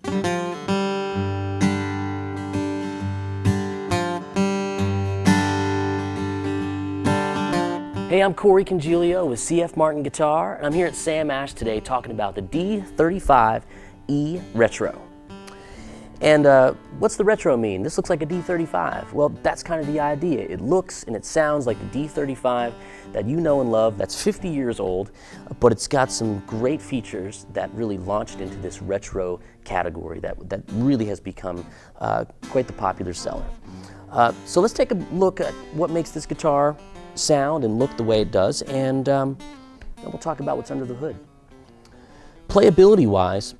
Hey, I'm Corey Congilio with CF Martin Guitar, and I'm here at Sam Ash today talking about the D-35E Retro. And what's the retro mean? This looks like a D-35. Well, that's kind of the idea. It looks and it sounds like the D-35 that you know and love, that's 50 years old, but it's got some great features that really launched into this retro category that really has become quite the popular seller. So let's take a look at what makes this guitar sound and look the way it does, and then we'll talk about what's under the hood. Playability wise,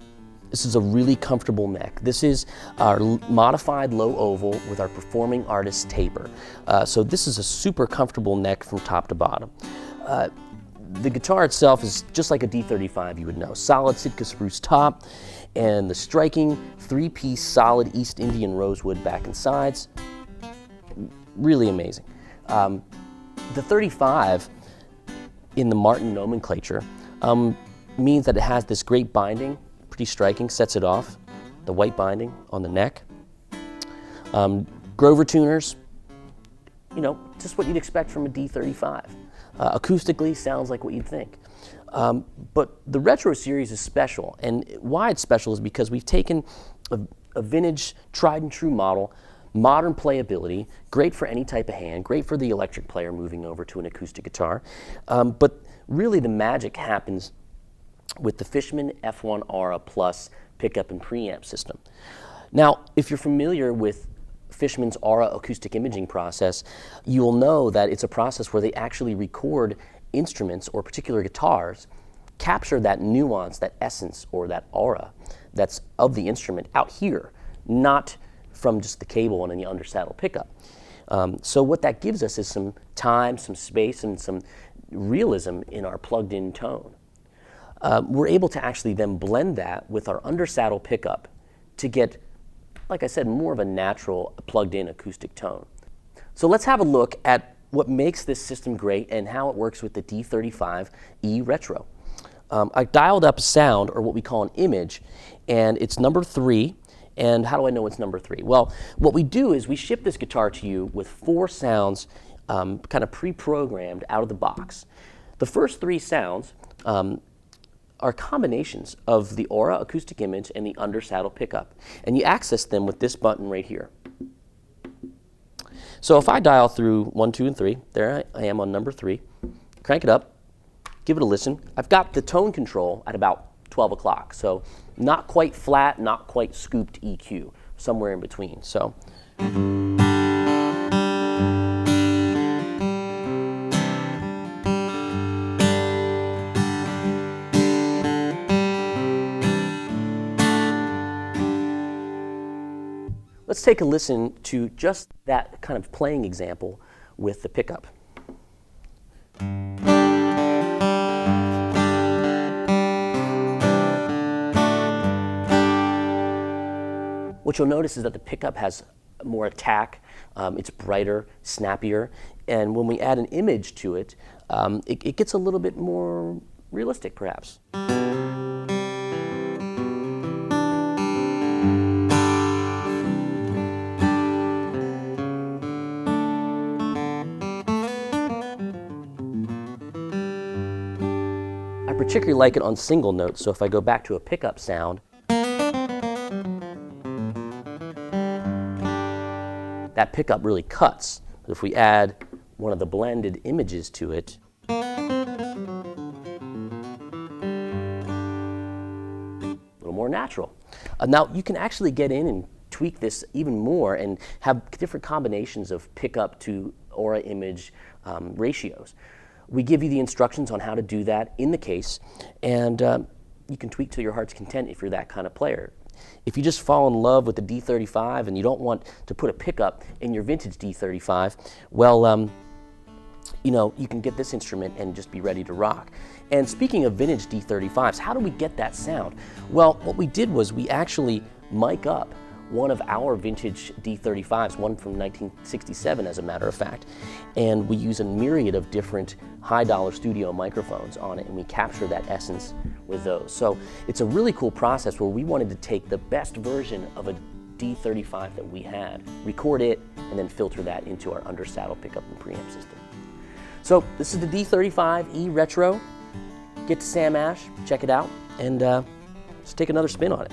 this is a really comfortable neck. This is our modified low oval with our performing artist taper. So this is a super comfortable neck from top to bottom. The guitar itself is just like a D-35 you would know. Solid Sitka spruce top and the striking 3-piece solid East Indian rosewood back and sides. Really amazing. The 35 in the Martin nomenclature means that it has this great binding, pretty striking, sets it off, the white binding on the neck. Grover tuners, you know, just what you'd expect from a D-35. Acoustically, sounds like what you'd think. But the Retro series is special, and why it's special is because we've taken a vintage, tried and true model, modern playability, great for any type of hand, great for the electric player moving over to an acoustic guitar. But really the magic happens with the Fishman F1 Aura Plus pickup and preamp system. Now, if you're familiar with Fishman's Aura acoustic imaging process, you will know that it's a process where they actually record instruments or particular guitars, capture that nuance, that essence, or that aura that's of the instrument out here, not from just the cable and the undersaddle pickup. So what that gives us is some time, some space, and some realism in our plugged-in tone. We're able to actually then blend that with our undersaddle pickup to get, like I said, more of a natural plugged-in acoustic tone. So let's have a look at what makes this system great and how it works with the D-35E Retro. I dialed up a sound, or what we call an image, and it's number 3. And how do I know it's number 3? Well, what we do is we ship this guitar to you with 4 sounds kind of pre-programmed out of the box. The first 3 sounds are combinations of the Aura acoustic image and the undersaddle pickup. And you access them with this button right here. So if I dial through 1, 2, and 3, there I am on number 3, crank it up, give it a listen. I've got the tone control at about 12 o'clock, so not quite flat, not quite scooped EQ, somewhere in between. So let's take a listen to just that kind of playing example with the pickup. What you'll notice is that the pickup has more attack, it's brighter, snappier, and when we add an image to it, it gets a little bit more realistic, perhaps. I particularly like it on single notes, so if I go back to a pickup sound, that pickup really cuts. If we add one of the blended images to it, a little more natural. Now you can actually get in and tweak this even more and have different combinations of pickup to Aura image ratios. We give you the instructions on how to do that in the case, and you can tweak to your heart's content if you're that kind of player. If you just fall in love with the D-35 and you don't want to put a pickup in your vintage D-35, well, you know, you can get this instrument and just be ready to rock. And speaking of vintage D-35s, how do we get that sound? Well, what we did was we actually mic up one of our vintage D-35s, one from 1967 as a matter of fact, and we use a myriad of different high-dollar studio microphones on it, and we capture that essence with those. So it's a really cool process where we wanted to take the best version of a D-35 that we had, record it, and then filter that into our under-saddle pickup and preamp system. So this is the D-35E Retro. Get to Sam Ash, check it out, and let's take another spin on it.